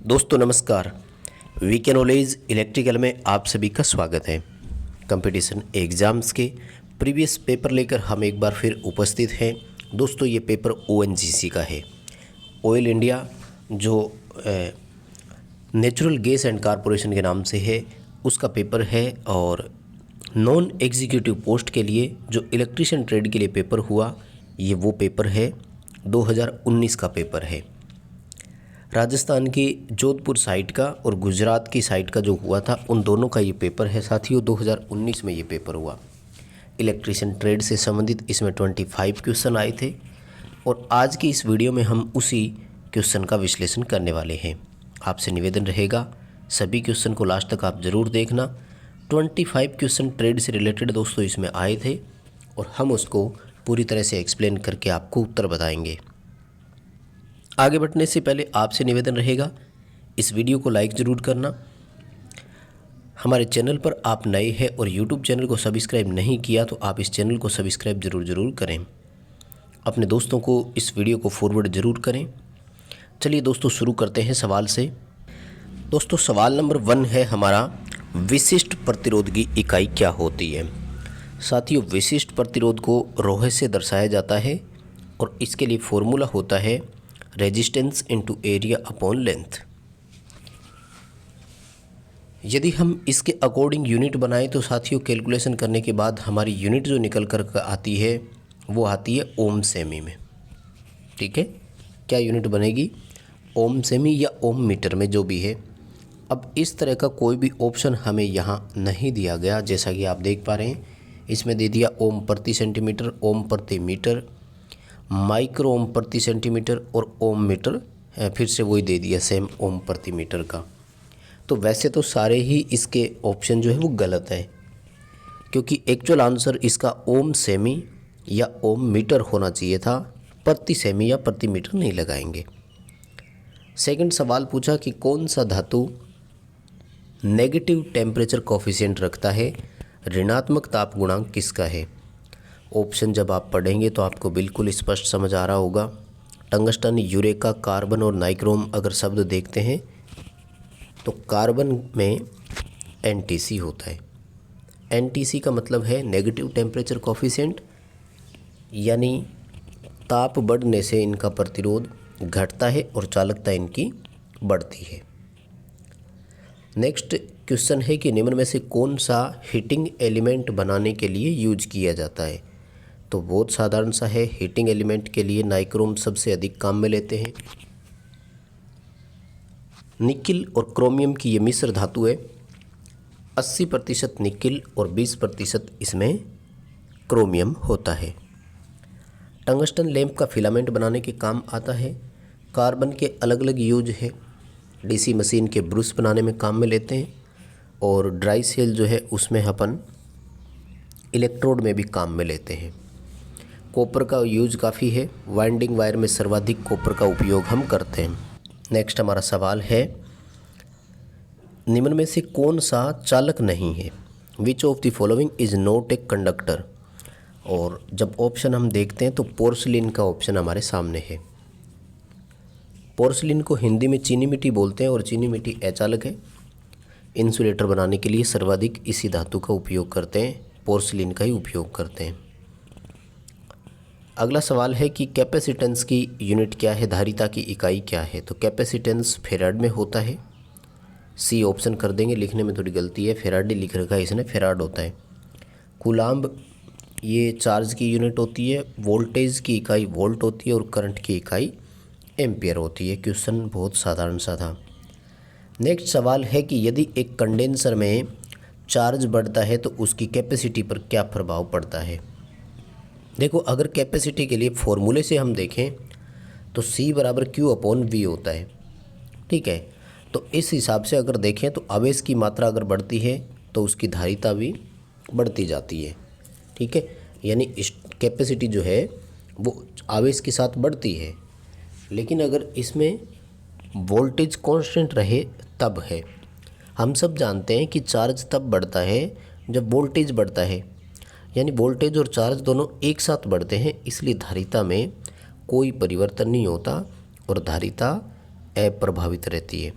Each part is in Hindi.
दोस्तों नमस्कार। वीके नॉलेज इलेक्ट्रिकल में आप सभी का स्वागत है। कंपटीशन एग्ज़ाम्स के प्रीवियस पेपर लेकर हम एक बार फिर उपस्थित हैं। दोस्तों ये पेपर ओएनजीसी का है, ऑयल इंडिया जो नेचुरल गैस एंड कारपोरेशन के नाम से है, उसका पेपर है। और नॉन एग्जीक्यूटिव पोस्ट के लिए जो इलेक्ट्रीशियन ट्रेड के लिए पेपर हुआ, ये वो पेपर है, 2019 का पेपर है। राजस्थान की जोधपुर साइट का और गुजरात की साइट का जो हुआ था, उन दोनों का ये पेपर है साथियों। 2019 में ये पेपर हुआ। इलेक्ट्रीशियन ट्रेड से संबंधित इसमें 25 क्वेश्चन आए थे और आज की इस वीडियो में हम उसी क्वेश्चन का विश्लेषण करने वाले हैं। आपसे निवेदन रहेगा सभी क्वेश्चन को लास्ट तक आप ज़रूर देखना। 25 क्वेश्चन ट्रेड से रिलेटेड दोस्तों इसमें आए थे और हम उसको पूरी तरह से एक्सप्लेन करके आपको उत्तर बताएंगे। आगे बढ़ने से पहले आपसे निवेदन रहेगा इस वीडियो को लाइक ज़रूर करना। हमारे चैनल पर आप नए हैं और यूट्यूब चैनल को सब्सक्राइब नहीं किया तो आप इस चैनल को सब्सक्राइब ज़रूर करें। अपने दोस्तों को इस वीडियो को फॉरवर्ड ज़रूर करें। चलिए दोस्तों शुरू करते हैं सवाल से। दोस्तों सवाल नंबर 1 है हमारा, विशिष्ट प्रतिरोध की इकाई क्या होती है। साथियों विशिष्ट प्रतिरोध को रोहे से दर्शाया जाता है और इसके लिए फॉर्मूला होता है resistance into area upon length. यदि हम इसके अकॉर्डिंग यूनिट बनाएं तो साथियों कैलकुलेशन करने के बाद हमारी यूनिट जो निकल कर आती है वो आती है ओम सेमी में। ठीक है, क्या यूनिट बनेगी? ओम सेमी या ओम मीटर में, जो भी है। अब इस तरह का कोई भी ऑप्शन हमें यहाँ नहीं दिया गया, जैसा कि आप देख पा रहे हैं। इसमें दे दिया ओम प्रति सेंटीमीटर, ओम प्रति मीटर, माइक्रो ओम प्रति सेंटीमीटर और ओम मीटर, फिर से वही दे दिया सेम ओम प्रति मीटर का। तो वैसे तो सारे ही इसके ऑप्शन जो है वो गलत है, क्योंकि एक्चुअल आंसर इसका ओम सेमी या ओम मीटर होना चाहिए था। प्रति सेमी या प्रति मीटर नहीं लगाएंगे। सेकंड सवाल पूछा कि कौन सा धातु नेगेटिव टेम्परेचर कोफिशिएंट रखता है, ऋणात्मक ताप गुणांक किसका है। ऑप्शन जब आप पढ़ेंगे तो आपको बिल्कुल स्पष्ट समझ आ रहा होगा। टंगस्टन, यूरेका, कार्बन और नाइक्रोम अगर शब्द देखते हैं तो कार्बन में एनटीसी होता है। एनटीसी का मतलब है नेगेटिव टेम्परेचर कोफिशिएंट, यानी ताप बढ़ने से इनका प्रतिरोध घटता है और चालकता इनकी बढ़ती है। नेक्स्ट क्वेश्चन है कि निम्न में से कौन सा हीटिंग एलिमेंट बनाने के लिए यूज किया जाता है। तो बहुत साधारण सा है, हीटिंग एलिमेंट के लिए नाइक्रोम सबसे अधिक काम में लेते हैं। निकिल और क्रोमियम की ये मिश्र धातु है। 80% निकिल और 20% इसमें क्रोमियम होता है। टंगस्टन लैंप का फिलामेंट बनाने के काम आता है। कार्बन के अलग अलग यूज है। डीसी मशीन के ब्रूस बनाने में काम में लेते हैं और ड्राई सेल जो है उसमें अपन इलेक्ट्रोड में भी काम में लेते हैं। कॉपर का यूज काफ़ी है। वाइंडिंग वायर में सर्वाधिक कॉपर का उपयोग हम करते हैं। नेक्स्ट हमारा सवाल है, निम्न में से कौन सा चालक नहीं है। Which of the following is not a conductor. और जब ऑप्शन हम देखते हैं तो पोर्सलिन का ऑप्शन हमारे सामने है। पोर्सलिन को हिंदी में चीनी मिट्टी बोलते हैं और चीनी मिट्टी अचालक है। इंसुलेटर बनाने के लिए सर्वाधिक इसी धातु का उपयोग करते हैं, पोर्सलिन का ही उपयोग करते हैं। अगला सवाल है कि कैपेसिटेंस की यूनिट क्या है, धारिता की इकाई क्या है। तो कैपेसिटेंस फेराड में होता है। सी ऑप्शन कर देंगे, लिखने में थोड़ी गलती है, फेराडी लिख रखा है इसने, फेराड होता है। कूलाम्ब ये चार्ज की यूनिट होती है। वोल्टेज की इकाई वोल्ट होती है और करंट की इकाई एम्पियर होती है। क्वेश्चन बहुत साधारण सा था। नेक्स्ट सवाल है कि यदि एक कंडेंसर में चार्ज बढ़ता है तो उसकी कैपेसिटी पर क्या प्रभाव पड़ता है। देखो, अगर कैपेसिटी के लिए फॉर्मूले से हम देखें तो C बराबर Q/V होता है। ठीक है, तो इस हिसाब से अगर देखें तो आवेश की मात्रा अगर बढ़ती है तो उसकी धारिता भी बढ़ती जाती है। ठीक है, यानी कैपेसिटी जो है वो आवेश के साथ बढ़ती है, लेकिन अगर इसमें वोल्टेज कांस्टेंट रहे तब है। हम सब जानते हैं कि चार्ज तब बढ़ता है जब वोल्टेज बढ़ता है, यानी वोल्टेज और चार्ज दोनों एक साथ बढ़ते हैं, इसलिए धारिता में कोई परिवर्तन नहीं होता और धारिता अप्रभावित रहती है।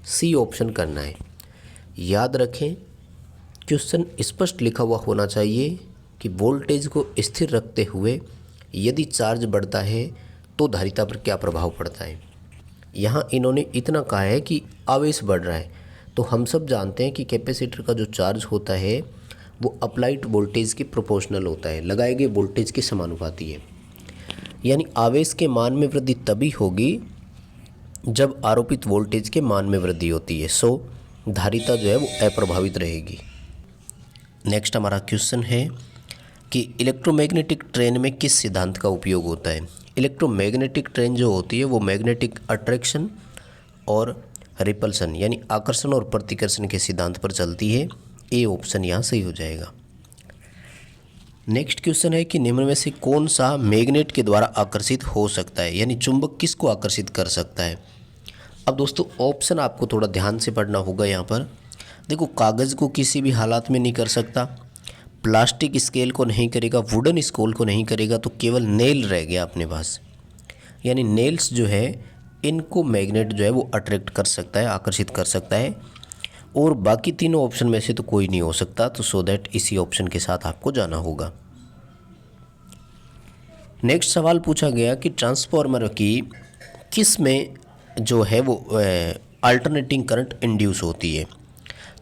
सी ऑप्शन करना है। याद रखें, क्वेश्चन स्पष्ट लिखा हुआ होना चाहिए कि वोल्टेज को स्थिर रखते हुए यदि चार्ज बढ़ता है तो धारिता पर क्या प्रभाव पड़ता है। यहाँ इन्होंने इतना कहा है कि आवेश बढ़ रहा है, तो हम सब जानते हैं कि कैपेसिटर का जो चार्ज होता है वो अप्लाइड वोल्टेज के प्रोपोर्शनल होता है, लगाए गए वोल्टेज के समानुपाती है। यानी आवेश के मान में वृद्धि तभी होगी जब आरोपित वोल्टेज के मान में वृद्धि होती है। सो धारिता जो है वो अप्रभावित रहेगी। नेक्स्ट हमारा क्वेश्चन है कि इलेक्ट्रोमैग्नेटिक ट्रेन में किस सिद्धांत का उपयोग होता है। इलेक्ट्रोमैग्नेटिक ट्रेन जो होती है वो मैग्नेटिक अट्रैक्शन और रिपल्सन यानी आकर्षण और प्रतिकर्षण के सिद्धांत पर चलती है। ए ऑप्शन यहाँ सही हो जाएगा। नेक्स्ट क्वेश्चन है कि निम्न में से कौन सा मैग्नेट के द्वारा आकर्षित हो सकता है, यानी चुंबक किसको आकर्षित कर सकता है। अब दोस्तों ऑप्शन आपको थोड़ा ध्यान से पढ़ना होगा। यहाँ पर देखो, कागज़ को किसी भी हालात में नहीं कर सकता, प्लास्टिक स्केल को नहीं करेगा, वुडन स्केल को नहीं करेगा, तो केवल नेल रह गया अपने पास। यानी नेल्स जो है इनको मैग्नेट जो है वो अट्रैक्ट कर सकता है, आकर्षित कर सकता है, और बाकी तीनों ऑप्शन में से तो कोई नहीं हो सकता। तो सो दैट इसी ऑप्शन के साथ आपको जाना होगा। नेक्स्ट सवाल पूछा गया कि ट्रांसफार्मर की किस में जो है वो अल्टरनेटिंग करंट इंड्यूस होती है।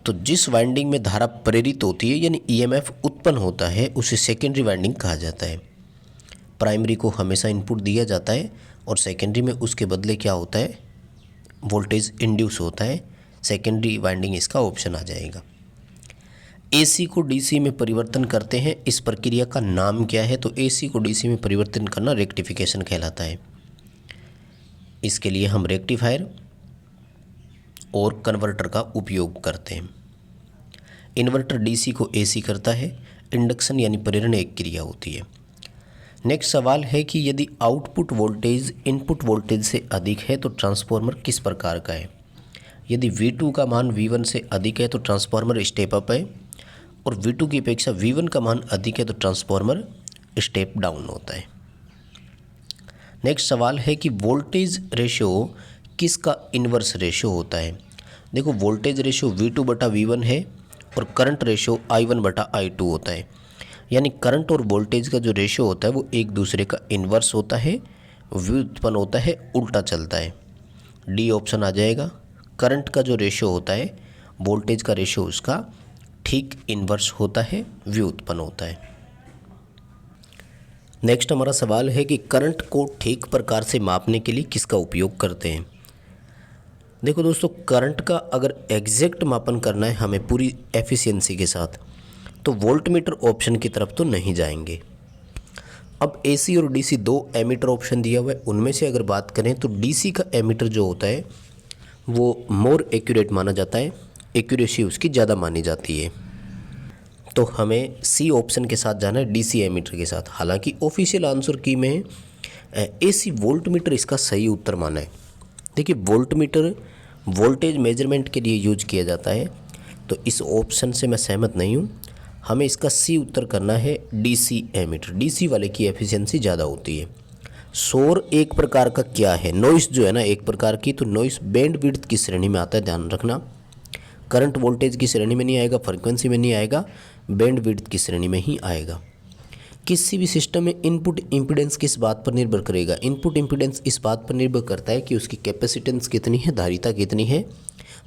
तो जिस वाइंडिंग में धारा प्रेरित होती है यानी ईएमएफ उत्पन्न होता है उसे सेकेंडरी वाइंडिंग कहा जाता है। प्राइमरी को हमेशा इनपुट दिया जाता है और सेकेंडरी में उसके बदले क्या होता है, वोल्टेज इंड्यूस होता है। सेकेंडरी वाइंडिंग इसका ऑप्शन आ जाएगा। एसी को डीसी में परिवर्तन करते हैं, इस प्रक्रिया का नाम क्या है। तो एसी को डीसी में परिवर्तन करना रेक्टिफिकेशन कहलाता है। इसके लिए हम रेक्टिफायर और कन्वर्टर का उपयोग करते हैं। इन्वर्टर डीसी को एसी करता है। इंडक्शन यानी प्रेरण एक क्रिया होती है। नेक्स्ट सवाल है कि यदि आउटपुट वोल्टेज इनपुट वोल्टेज से अधिक है तो ट्रांसफार्मर किस प्रकार का है। यदि V2 का मान V1 से अधिक है तो ट्रांसफार्मर स्टेप अप है, और V2 की अपेक्षा V1 का मान अधिक है तो ट्रांसफार्मर स्टेप डाउन होता है। नेक्स्ट सवाल है कि वोल्टेज रेशियो किसका इन्वर्स रेशियो होता है। देखो, वोल्टेज रेशियो V2/V1 है और करंट रेशियो I1/I2 होता है। यानी करंट और वोल्टेज का जो रेशियो होता है वो एक दूसरे का इन्वर्स होता है, व्युत्पन्न होता है, उल्टा चलता है। डी ऑप्शन आ जाएगा। करंट का जो रेशियो होता है वोल्टेज का रेशियो उसका ठीक इन्वर्स होता है, व्युत्पन्न होता है। नेक्स्ट हमारा सवाल है कि करंट को ठीक प्रकार से मापने के लिए किसका उपयोग करते हैं। देखो दोस्तों, करंट का अगर एग्जैक्ट मापन करना है हमें पूरी एफिशिएंसी के साथ, तो वोल्टमीटर ऑप्शन की तरफ तो नहीं जाएंगे। अब एसी और डीसी दो एमीटर ऑप्शन दिया हुआ है, उनमें से अगर बात करें तो डीसी का एमीटर जो होता है वो मोर एक्यूरेट माना जाता है, एक्यूरेसी उसकी ज़्यादा मानी जाती है। तो हमें सी ऑप्शन के साथ जाना है, डीसी एमीटर के साथ। हालांकि ऑफिशियल आंसर की में एसी वोल्टमीटर इसका सही उत्तर माना है। देखिए, वोल्टमीटर वोल्टेज मेजरमेंट के लिए यूज किया जाता है, तो इस ऑप्शन से मैं सहमत नहीं हूँ। हमें इसका सी उत्तर करना है, डीसी एमीटर। डीसी वाले की एफिशिएंसी ज़्यादा होती है। शोर एक प्रकार का क्या है, नॉइस जो है ना एक प्रकार की, तो नॉइस बैंड विड्थ की श्रेणी में आता है, ध्यान रखना। करंट वोल्टेज की श्रेणी में नहीं आएगा, फ्रीक्वेंसी में नहीं आएगा, बैंड विड्थ की श्रेणी में ही आएगा। किसी भी सिस्टम में इनपुट इम्पीडेंस किस बात पर निर्भर करेगा। इनपुट इम्पीडेंस इस बात पर निर्भर करता है कि उसकी कैपेसिटेंस कितनी है, धारिता कितनी है।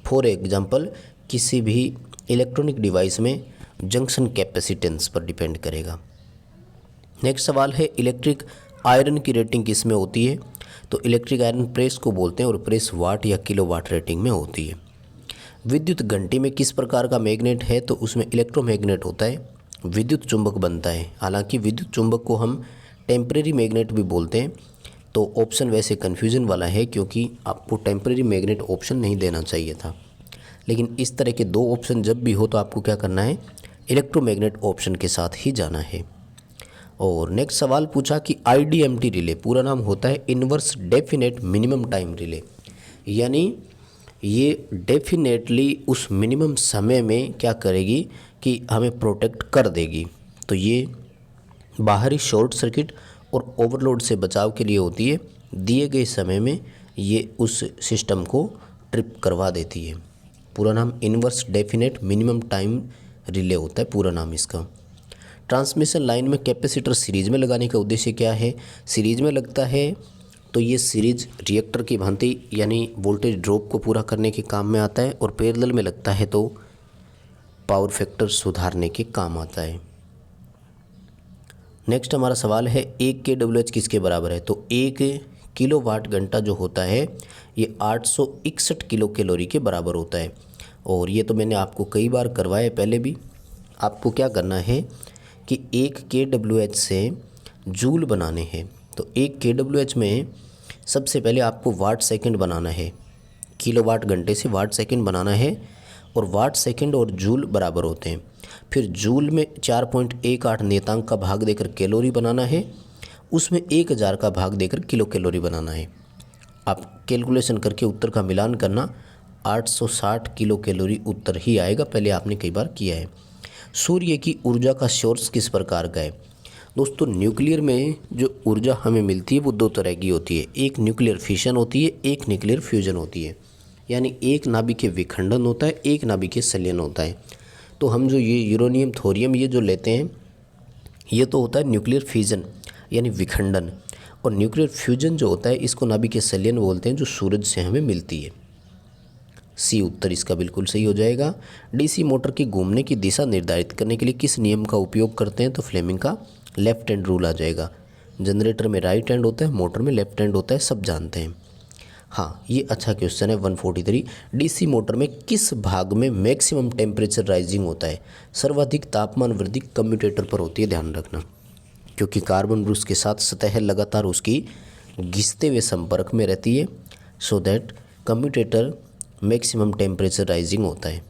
फॉर एग्जांपल, किसी भी इलेक्ट्रॉनिक डिवाइस में जंक्शन कैपेसिटेंस पर डिपेंड करेगा। नेक्स्ट सवाल है, इलेक्ट्रिक आयरन की रेटिंग किस में होती है। तो इलेक्ट्रिक आयरन प्रेस को बोलते हैं और प्रेस वाट या किलोवाट रेटिंग में होती है। विद्युत घंटी में किस प्रकार का मैग्नेट है। तो उसमें इलेक्ट्रोमैग्नेट होता है, विद्युत चुंबक बनता है। हालांकि विद्युत चुंबक को हम टेम्परेरी मैग्नेट भी बोलते हैं। तो ऑप्शन वैसे कन्फ्यूजन वाला है क्योंकि आपको टेम्परेरी मैग्नेट ऑप्शन नहीं देना चाहिए था, लेकिन इस तरह के दो ऑप्शन जब भी हो तो आपको क्या करना है, इलेक्ट्रोमैग्नेट ऑप्शन के साथ ही जाना है। और नेक्स्ट सवाल पूछा कि आईडीएमटी रिले पूरा नाम होता है inverse definite minimum time relay, यानी ये डेफिनेटली उस मिनिमम समय में क्या करेगी कि हमें प्रोटेक्ट कर देगी। तो ये बाहरी शॉर्ट सर्किट और ओवरलोड से बचाव के लिए होती है। दिए गए समय में ये उस सिस्टम को ट्रिप करवा देती है। पूरा नाम inverse definite minimum time relay होता है पूरा नाम इसका। ट्रांसमिशन लाइन में कैपेसिटर सीरीज में लगाने का उद्देश्य क्या है? सीरीज में लगता है तो ये सीरीज रिएक्टर की भांति यानी वोल्टेज ड्रॉप को पूरा करने के काम में आता है, और पैरेलल में लगता है तो पावर फैक्टर सुधारने के काम आता है। नेक्स्ट हमारा सवाल है 1 kWh किसके बराबर है? तो 1 किलोवाट घंटा जो होता है ये 861 किलो कैलोरी के बराबर होता है। और ये तो मैंने आपको कई बार करवाया है पहले भी। आपको क्या करना है कि 1 kWh से जूल बनाने हैं। तो 1 kWh में सबसे पहले आपको वाट सेकंड बनाना है, किलोवाट घंटे से वाट सेकंड बनाना है, और वाट सेकंड और जूल बराबर होते हैं। फिर जूल में 4.18 नियतांक का भाग देकर कैलोरी बनाना है, उसमें 1000 का भाग देकर किलो कैलोरी बनाना है। आप कैलकुलेशन करके उत्तर का मिलान करना, 860 किलो कैलोरी उत्तर ही आएगा। पहले आपने कई बार किया है। सूर्य की ऊर्जा का सोर्स किस प्रकार का है? दोस्तों न्यूक्लियर में जो ऊर्जा हमें मिलती है वो दो तरह की होती है। एक न्यूक्लियर फिशन होती है, एक न्यूक्लियर फ्यूजन होती है। यानी एक नाभिकीय विखंडन होता है, एक नाभिकीय संलयन होता है। तो हम जो ये यूरेनियम थोरियम ये जो लेते हैं ये तो होता है न्यूक्लियर फिजन यानी विखंडन, और न्यूक्लियर फ्यूजन जो होता है इसको नाभिकीय संलयन बोलते हैं, जो सूरज से हमें मिलती है। सी उत्तर इसका बिल्कुल सही हो जाएगा। डीसी मोटर की घूमने की दिशा निर्धारित करने के लिए किस नियम का उपयोग करते हैं? तो फ्लेमिंग का लेफ्ट हैंड रूल आ जाएगा। जनरेटर में राइट हैंड होता है, मोटर में लेफ्ट हैंड होता है, सब जानते हैं। हाँ, ये अच्छा क्वेश्चन है 143। डीसी मोटर में किस भाग में मैक्सिमम टेम्परेचर राइजिंग होता है? सर्वाधिक तापमान वृद्धि कम्यूटेटर पर होती है, ध्यान रखना, क्योंकि कार्बन ब्रूस के साथ सतह लगातार उसकी घिसते हुए संपर्क में रहती है, so that commutator maximum temperature rising होता है।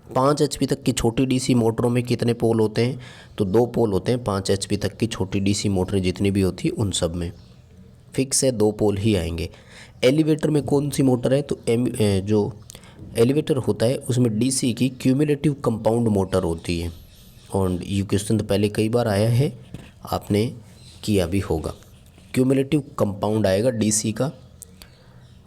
5 HP तक की छोटी डीसी मोटरों में कितने पोल होते हैं? तो 2 पोल होते हैं। 5 HP तक की छोटी डीसी मोटरें जितनी भी होती है उन सब में फिक्स है 2 पोल ही आएंगे। एलिवेटर में कौन सी मोटर है? तो जो एलिवेटर होता है उसमें डीसी की क्यूमुलेटिव कंपाउंड मोटर होती है, और ये क्वेश्चन तो पहले कई बार आया है, आपने किया भी होगा। क्यूमुलेटिव कंपाउंड आएगा डीसी का।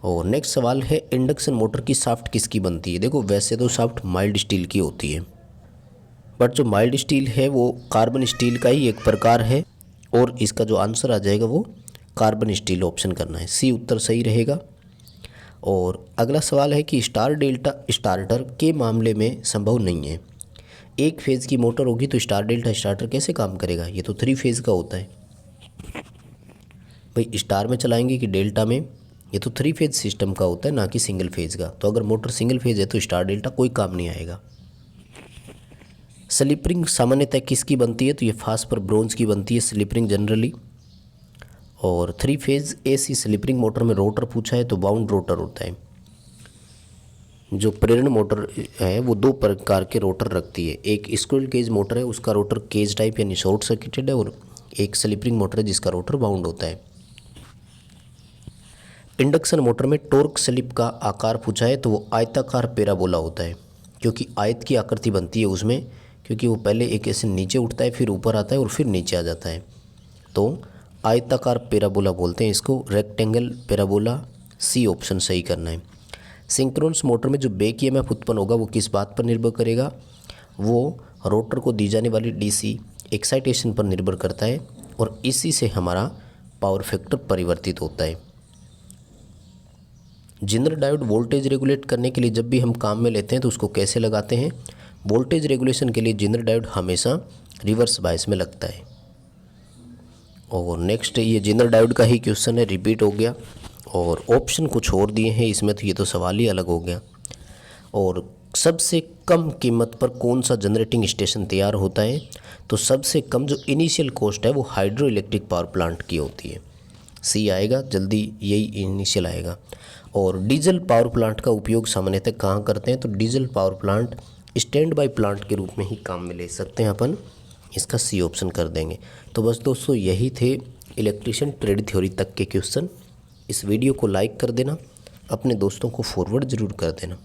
और नेक्स्ट सवाल है इंडक्शन मोटर की शाफ्ट किसकी बनती है? देखो वैसे तो शाफ्ट माइल्ड स्टील की होती है, बट जो माइल्ड स्टील है वो कार्बन स्टील का ही एक प्रकार है, और इसका जो आंसर आ जाएगा वो कार्बन स्टील ऑप्शन करना है। सी उत्तर सही रहेगा। और अगला सवाल है कि स्टार डेल्टा स्टार्टर के मामले में संभव नहीं है। एक फेज़ की मोटर होगी तो स्टार डेल्टा स्टार्टर कैसे काम करेगा? ये तो 3 फेज़ का होता है भाई। स्टार में चलाएंगे कि डेल्टा में? ये तो 3 फेज़ सिस्टम का होता है, ना कि सिंगल फेज़ का। तो अगर मोटर सिंगल फेज़ है तो स्टार डेल्टा कोई काम नहीं आएगा। स्लिप रिंग सामान्यतः किसकी बनती है? तो ये फास्फर ब्रोंज की बनती है स्लिप रिंग जनरली। और 3 phase AC slip ring motor में रोटर पूछा है तो बाउंड रोटर होता है। जो प्रेरण मोटर है वो 2 प्रकार के रोटर रखती है। एक स्क्विरल केज मोटर है, उसका रोटर केज टाइप यानी शॉर्ट सर्किटेड है, और एक स्लिप रिंग मोटर है जिसका रोटर बाउंड होता है। इंडक्शन मोटर में टॉर्क स्लिप का आकार पूछा है तो वो आयताकार पैराबोला होता है, क्योंकि आयत की आकृति बनती है उसमें, क्योंकि वो पहले एक ऐसे नीचे उठता है, फिर ऊपर आता है और फिर नीचे आ जाता है। तो आयताकार पैराबोला बोलते हैं इसको, रेक्टेंगल पैराबोला। सी ऑप्शन सही करना है। सिंक्रोनस मोटर में जो बैक EMF उत्पन्न होगा वो किस बात पर निर्भर करेगा? वो रोटर को दी जाने वाली DC एक्साइटेशन पर निर्भर करता है, और इसी से हमारा पावर फैक्टर परिवर्तित होता है। जिनर डायोड वोल्टेज रेगुलेट करने के लिए जब भी हम काम में लेते हैं तो उसको कैसे लगाते हैं? वोल्टेज रेगुलेशन के लिए जिनर डायोड हमेशा रिवर्स बायस में लगता है। और नेक्स्ट ये जिनर डायोड का ही क्वेश्चन है, रिपीट हो गया, और ऑप्शन कुछ और दिए हैं इसमें, तो ये तो सवाल ही अलग हो गया। और सबसे कम कीमत पर कौन सा जनरेटिंग स्टेशन तैयार होता है? तो सबसे कम जो इनिशियल कॉस्ट है वो हाइड्रो इलेक्ट्रिक पावर प्लांट की होती है। सी आएगा, जल्दी यही इनिशियल आएगा। और डीजल पावर प्लांट का उपयोग सामान्यतः कहाँ करते हैं? तो diesel power plant stand by plant के रूप में ही काम में ले सकते हैं अपन, इसका सी ऑप्शन कर देंगे। तो बस दोस्तों यही थे इलेक्ट्रिशियन ट्रेड थ्योरी तक के क्वेश्चन। इस वीडियो को लाइक कर देना, अपने दोस्तों को फॉरवर्ड ज़रूर कर देना।